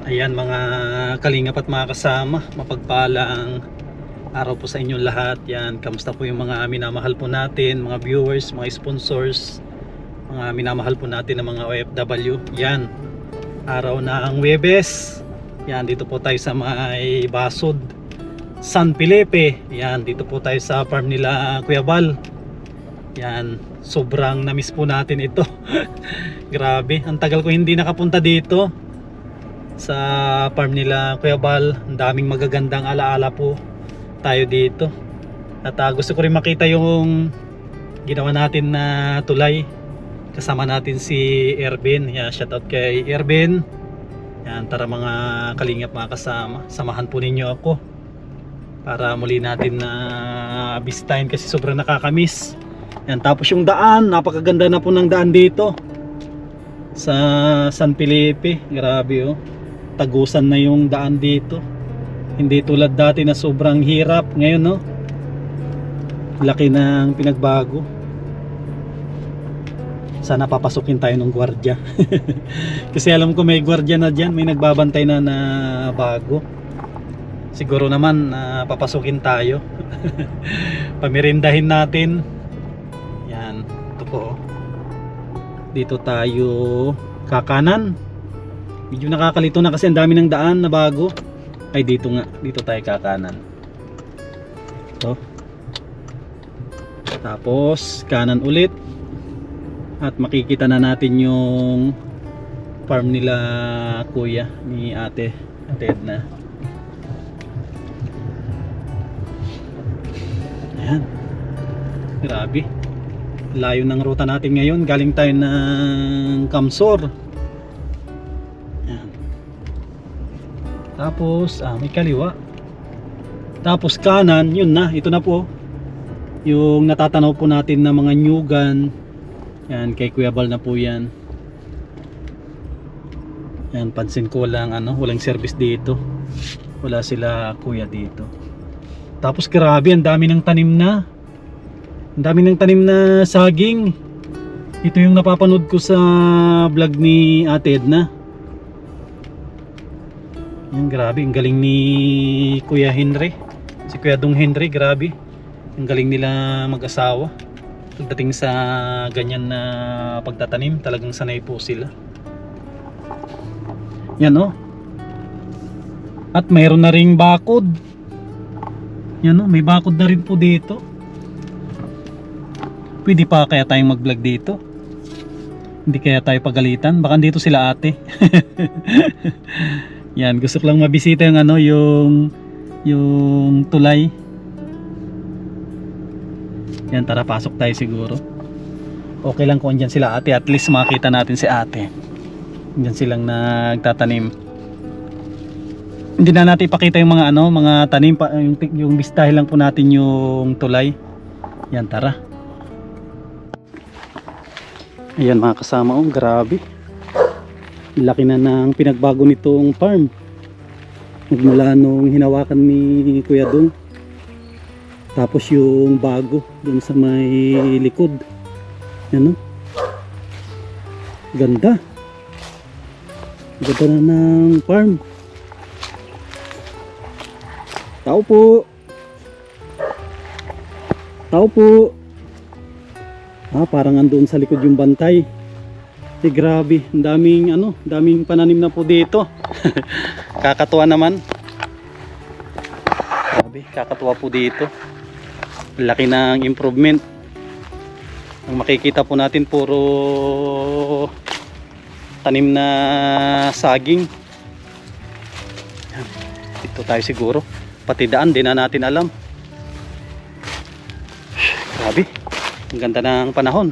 Ayan mga kalingap at mga kasama, mapagpalang araw po sa inyong lahat. Yan, kamusta po yung mga minamahal po natin, mga viewers, mga sponsors, mga minamahal po natin ng mga OFW. Yan, araw na ang Huwebes. Yan, dito po tayo sa may Basod, San Felipe. Yan, dito po tayo sa farm nila Kuya Bal. Yan, sobrang namiss po natin ito. Grabe, ang tagal ko hindi nakapunta dito sa farm nila Kuya Bal. Ang daming magagandang alaala po tayo dito. At gusto ko rin makita yung ginawa natin na tulay. Kasama natin si Ervin. Yan, shout out kay Ervin. Yan, tara mga kalingap, mga kasama, samahan po ninyo ako para muli natin na bisitahin kasi sobrang nakakamiss. Yan, tapos yung daan, napakaganda na po ng daan dito sa San Felipe. Grabe oh, tagusan na yung daan dito, hindi tulad dati na sobrang hirap. Ngayon no, laki ng pinagbago. Sana papasukin tayo ng gwardiya. Kasi alam ko may gwardiya na dyan, may nagbabantay na na bago. Siguro naman papasukin tayo. Pamirindahin natin. Yan, ito po. Dito tayo kakanan. Medyo nakakalito na kasi ang dami ng daan na bago. Ay dito nga, dito tayo kakanan. Ito. Tapos kanan ulit. At makikita na natin yung farm nila kuya ni ate Edna. Ayan. Grabe. Layo ng ruta natin ngayon. Galing tayo ng Kamsor. Tapos may kaliwa. Tapos kanan, yun na, ito na po yung natatanaw po natin na mga nyugan. Yan, kay Kuya Bal na po yan. Yan, pansin ko lang walang service dito. Wala sila kuya dito. Tapos grabe, ang dami ng tanim na. Ang dami ng tanim na saging. Ito yung napapanood ko sa vlog ni Ate Edna. Yan, grabe, ang galing ni Kuya Henry. Si Kuya Dong Henry, grabe. Ang galing nila mag-asawa. Pagdating sa ganyan na pagtatanim, talagang sanay po sila. Yan oh. At mayroon na ring bakod. Yan oh, may bakod na rin po dito. Pwede pa kaya tayong mag-vlog dito? Hindi kaya tayo pagalitan? Baka dito sila ate. Yan, gusto ko lang mabisita yung yung tulay. Yan, tara pasok tayo siguro. Okay lang kung andyan sila ate, at least makita natin si ate. Andyan silang nagtatanim. Hindi na natin ipakita yung mga mga tanim pa, yung bistahin lang po natin yung tulay. Yan, tara. Ayan mga kasama, oh, grabe. Laki na ng pinagbago nitong farm. Magmula nung hinawakan ni Kuya Dong. Tapos yung bago dun sa may likod. Yan o. Ganda. Ganda na ng farm. Tao po. Tao po. Parang andun sa likod yung bantay. Grabe, ang daming pananim na po dito. Kakatuwa naman. Grabe, kakatuwa po dito. Laki ng improvement. Ang makikita po natin puro tanim na saging. Dito tayo siguro. Pati daan, di na natin alam. Grabe, ang ganda ng panahon.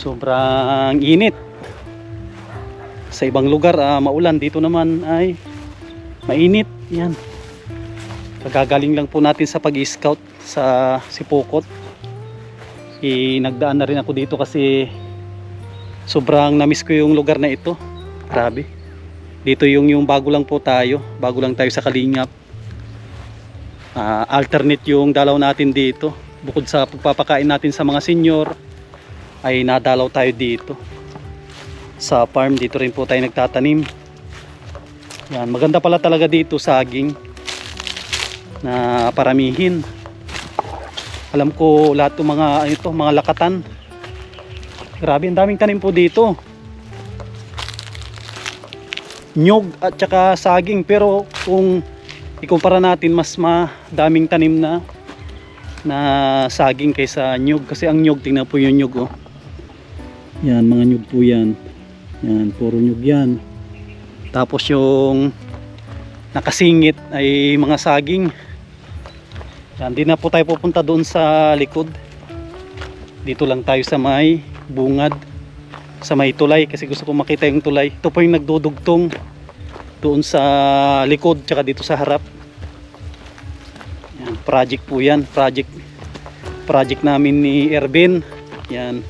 Sobrang init. Sa ibang lugar maulan, dito naman ay mainit. Yan. Kagagaling lang po natin sa pag-scout sa Sipokot. Nagdaan na rin ako dito kasi sobrang namiss ko yung lugar na ito. Grabe. Dito yung bago lang po tayo. Bago lang tayo sa Kalingap. Alternate yung dalaw natin dito. Bukod sa pagpapakain natin sa mga senior, ay nadalaw tayo dito sa farm. Dito rin po tayo nagtatanim. Yan, maganda pala talaga dito saging na paramihin. Alam ko lahat ng mga ito, mga lakatan. Grabe, ang daming tanim po dito. Nyog at saka saging, pero kung ikumpara natin, mas madaming tanim na saging kaysa nyog. Kasi ang nyog, tingnan po yung nyog, oh. Yan, mga nyog po yan. Yan, puro nyog yan. Tapos yung nakasingit ay mga saging. Yan, di na po tayo pupunta doon sa likod. Dito lang tayo sa may bungad, sa may tulay, kasi gusto ko makita yung tulay. Ito po yung nagdudugtong doon sa likod tsaka dito sa harap. Yan, project po yan, project namin ni Ervin. Yan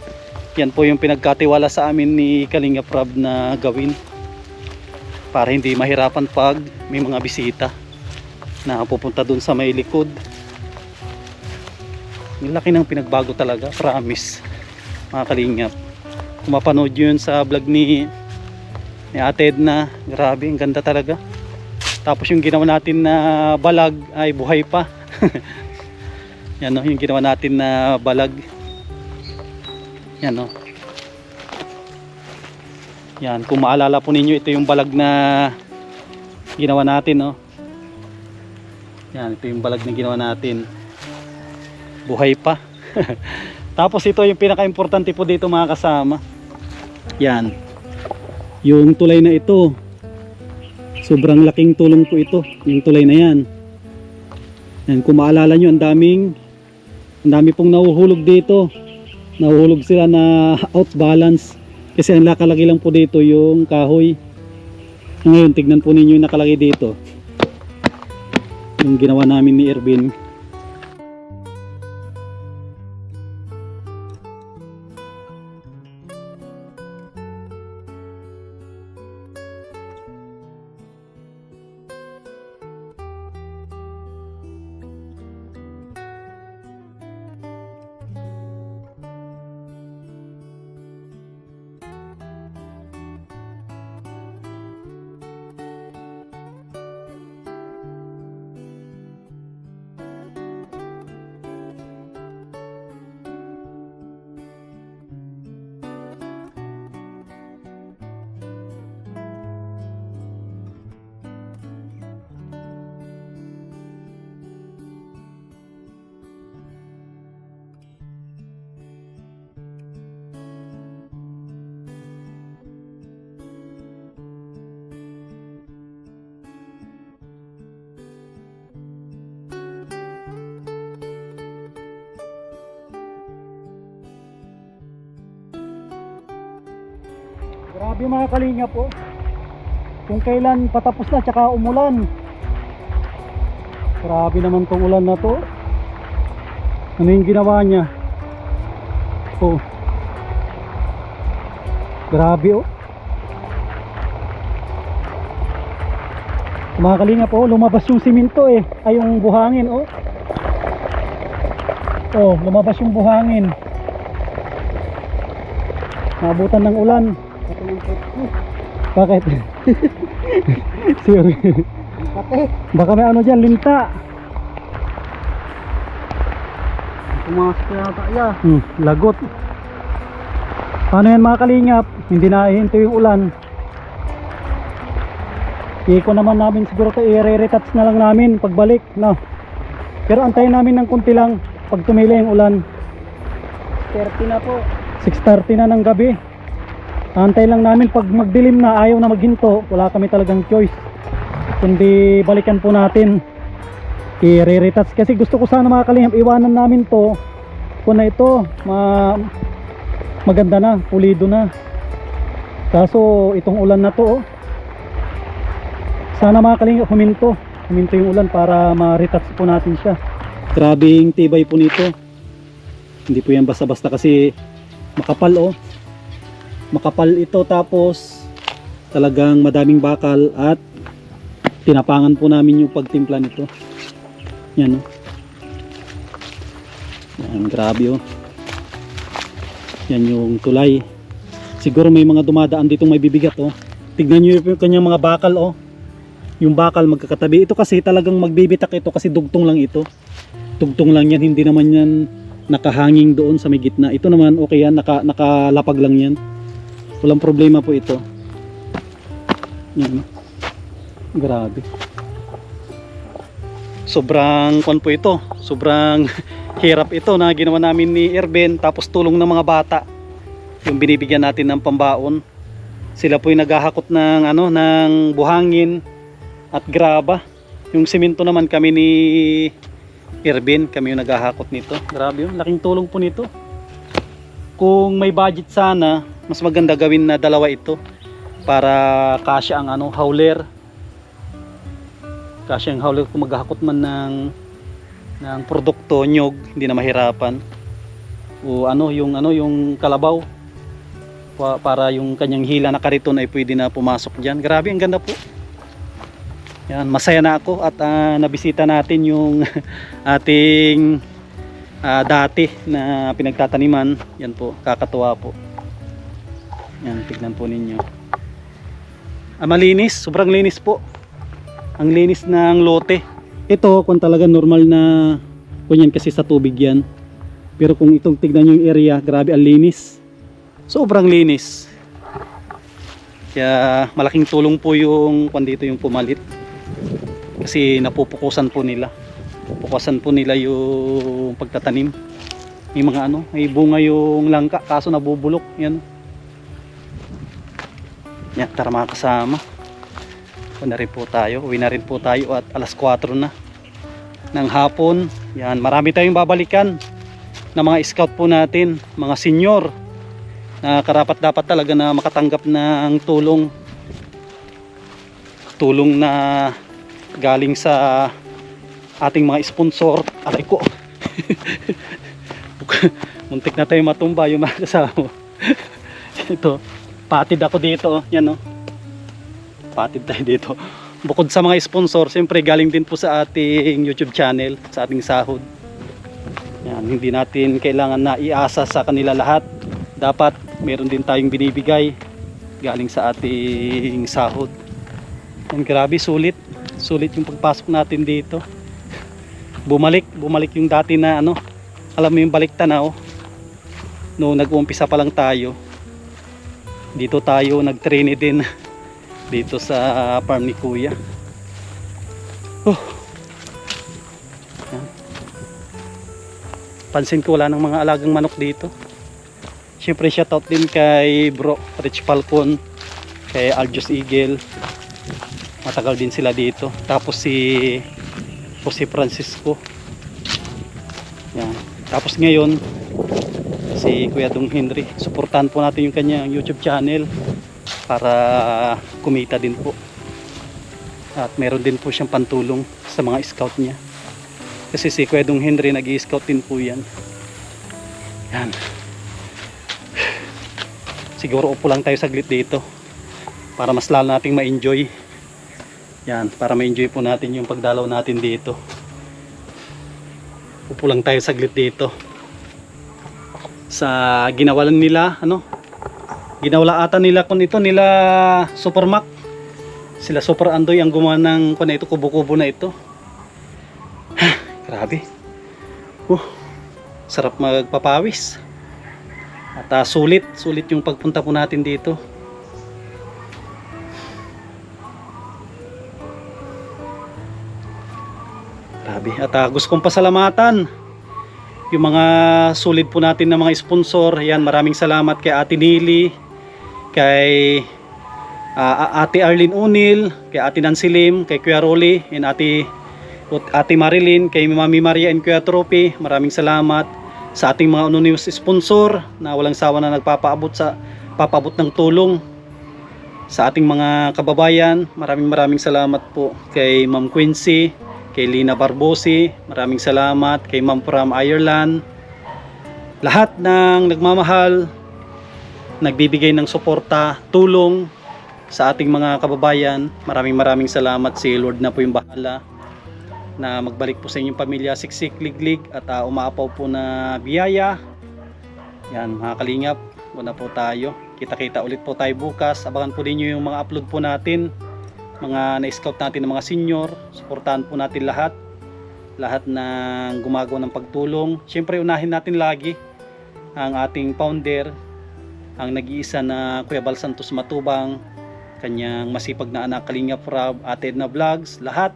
po yung pinagkatiwala sa amin ni Kalinga Prab na gawin para hindi mahirapan pag may mga bisita na pupunta doon sa may likod. Ang laki ng pinagbago talaga, promise, mga Kalingap. Kung mapanood yun sa vlog ni Ate Edna, grabe, ang ganda talaga. Tapos yung ginawa natin na balag ay buhay pa. Yan, no, yung ginawa natin na balag. Yan, no. Yan, kung maalala po ninyo, ito yung balag na ginawa natin, no. Yan, ito yung balag na ginawa natin. Buhay pa. Tapos ito yung pinaka-importante po dito, mga kasama. Yan. Yung tulay na ito. Sobrang laking tulong po ito, yung tulay na yan. Yan, kung maalala nyo, ang dami pong nahuhulog dito. Nahuhulog sila na out balance kasi ang nakalagay lang po dito yung kahoy. Ngayon tignan po ninyo yung nakalagay dito, yung ginawa namin ni Ervin. Grabe mga Kalinga po, kung kailan patapos na tsaka umulan. Grabe naman tong ulan na to. Ano yung ginawa niya? Oh, grabe oh. Mga Kalinga po, lumabas yung simento eh, ay yung buhangin oh. Oh, lumabas yung buhangin. Nabutan ng ulan. Bakit? Sorry. Baka may ano dyan, linta. Pumasok na yata ya. Lagot. Paano yan mga Kalingap? Hindi na hihinto yung ulan. Iko naman namin siguro ito, i-re-retouch na lang namin pagbalik, no? Pero antayin namin ng kunti lang pag tumila yung ulan. 6:30 na po. 6:30 na ng gabi. Antay lang namin pag magdilim na, ayaw na maghinto, wala kami talagang choice kundi balikan po natin, i-re-retouch. Kasi gusto ko sana mga Kalingap, iwanan namin to kung na ito maganda na, pulido na. Kaso itong ulan na to sana mga Kalingap huminto yung ulan para ma-retouch po natin siya. Grabing tibay po nito, hindi po yan basta-basta kasi makapal makapal ito, tapos talagang madaming bakal at tinapangan po namin yung pagtimpla nito. Yan oh. Yan, grabe oh. Yan yung tulay. Siguro may mga dumadaan ditong may bibigat oh. Tignan nyo yung kanyang mga bakal oh. yung bakal magkakatabi. Ito kasi talagang magbibitak ito kasi dugtong lang ito. Dugtong lang yan, hindi naman yan nakahanging doon sa may gitna. Ito naman okay yan, nakalapag lang yan. Walang problema po ito. Yan. Grabe. Sobrang po ito. Sobrang hirap ito na ginawa namin ni Erben, tapos tulong ng mga bata. Yung binibigyan natin ng pambaon. Sila po yung naghahakot ng ng buhangin at graba. Yung simento naman kami ni Erben, kami yung naghahakot nito. Grabe yun, laking tulong po nito. Kung may budget sana, mas maganda gawin na dalawa ito para kasya ang hauler. Kasya ang hauler kung maghahakot man ng produkto, nyog, hindi na mahirapan. O yung kalabaw para yung kanyang hila na kariton ay pwede na pumasok diyan. Grabe, ang ganda po. Yan, masaya na ako at nabisita natin yung ating dati na pinagtataniman. Yan po, kakatuwa po. Yan, tignan po ninyo. Malinis, sobrang linis po. Ang linis ng lote. Ito kung talaga normal na kunyan kasi sa tubig yan. Pero kung itong tignan nyo yung area, grabe ang linis. Sobrang linis. Kaya malaking tulong po yung dito yung pumalit. Kasi napupukusan po nila. Pukusan po nila yung pagtatanim. May mga may bunga yung langka kaso nabubulok. Yan. Yan, tara mga kasama. Uwi na rin po tayo at alas 4 na ng hapon. Yan, marami tayong babalikan na mga scout po natin, mga senior na karapat dapat talaga na makatanggap ng tulong na galing sa ating mga sponsor. Aray ko. Muntik na tayo matumba yung mga kasama. Ito, patid ako dito. Yan patid tayo dito. Bukod sa mga sponsor, siyempre galing din po sa ating YouTube channel, sa ating sahod. Yan, hindi natin kailangan na iasa sa kanila lahat. Dapat meron din tayong binibigay galing sa ating sahod. Yan, grabe, sulit yung pagpasok natin dito. Bumalik yung dati na alam mo yung balik tanaw no, nag-uumpisa pa lang tayo. Dito tayo nag-train din dito sa farm ni Kuya. Yan. Pansin ko wala nang mga alagang manok dito. Siyempre shoutout din kay Bro Rich Falcon, kay Aljos Eagle. Matagal din sila dito. Tapos si Jose Francisco. Yan. Tapos ngayon si Kuya Dong Henry. Suportahan po natin yung kanyang YouTube channel para kumita din po. At meron din po siyang pantulong sa mga scout niya. Kasi si Kuya Dong Henry nag-i-scout din po yan. Yan. Siguro upo lang tayo saglit dito para mas lalo nating ma-enjoy. Yan, para ma-enjoy po natin yung pagdalaw natin dito. Upo lang tayo saglit dito. Sa ginawalan nila, ginawalaatan nila kung ito nila Supermac. Sila Super Andoy ang gumawa ng ito, kubo-kubo na ito. Grabe. Sarap magpapawis. At sulit yung pagpunta po natin dito. Grabe. At gusto kong pasalamatan yung mga sulit po natin na mga sponsor. Yan, maraming salamat kay Ate Nili, kay Ate Arlene Unil, kay Ate Nancy Lim, kay Kuya Rolly, and Ate Marilyn, kay Mami Maria and Kuya Trophy. Maraming salamat sa ating mga anonymous sponsor na walang sawa na nagpapaabot ng tulong sa ating mga kababayan. Maraming salamat po kay Ma'am Quincy, kay Lina Barbosi, maraming salamat kay Ma'am from Ireland. Lahat ng nagmamahal, nagbibigay ng suporta, tulong sa ating mga kababayan. Maraming salamat. Si Lord na po yung bahala na magbalik po sa inyong pamilya siksik, liglig at umaapaw po na biyaya. Yan mga kalingap, muna po tayo. Kita-kita ulit po tayo bukas. Abangan po ninyo yung mga upload po natin mga na-scout natin ng mga senior. Suportahan po natin lahat ng gumagawa ng pagtulong. Siyempre unahin natin lagi ang ating founder, ang nag-iisa na Kuya Bal Santos Matubang, kanyang masipag na anak Kalingap Rab, Ate Edna Vlogs, lahat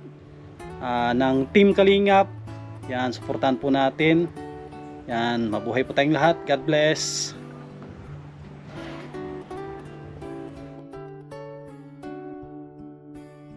ng Team Kalingap. Yan, suportahan po natin. Yan, mabuhay po tayong lahat. God bless.